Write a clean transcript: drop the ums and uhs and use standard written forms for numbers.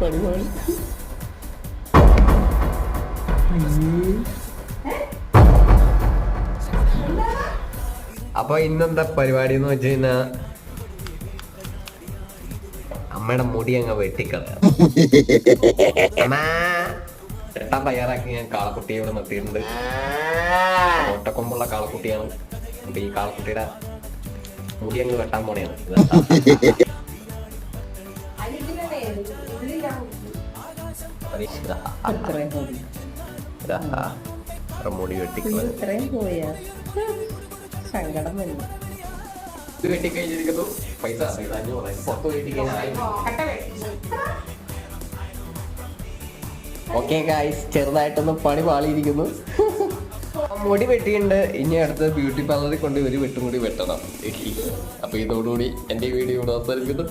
പരിപാടി. അപ്പൊ ഇന്നെന്താ പരിപാടി എന്ന് വെച്ച് കഴിഞ്ഞാ അമ്മയുടെ മുടി അങ്ങ് വെട്ടിക്കളയാം. വെട്ടാൻ തയ്യാറാക്കി ഞാൻ കാളക്കുട്ടിയെ ഇവിടെ നിർത്തിയിട്ടുണ്ട്. ഒട്ടക്കൊമ്പുള്ള കാളക്കുട്ടിയാണ്. അപ്പൊ ഈ കാളക്കുട്ടിയുടെ മുടി അങ്ങ് വെട്ടാൻ പോണെയാണ്. മുടി വെട്ടിക്കളയാ സങ്കടം വരുന്നു. വെട്ടിക്കഴിഞ്ഞിരിക്കുന്നു. പൈസ 500 പുറത്ത് വെട്ടിക്കഴിഞ്ഞാൽ. ഓക്കെ ഗായ്സ്, ചെറുതായിട്ടൊന്ന് പണി പാളിയിരിക്കുന്നു. മുടി വെട്ടിയുണ്ട്. ഇനി അടുത്ത് ബ്യൂട്ടി പാർലറിൽ കൊണ്ട് ഒരു വെട്ടും കൂടി വെട്ടണം. അപ്പൊ ഇതോടുകൂടി എന്റെ വീഡിയോ അവസാനിപ്പിക്കുന്നു.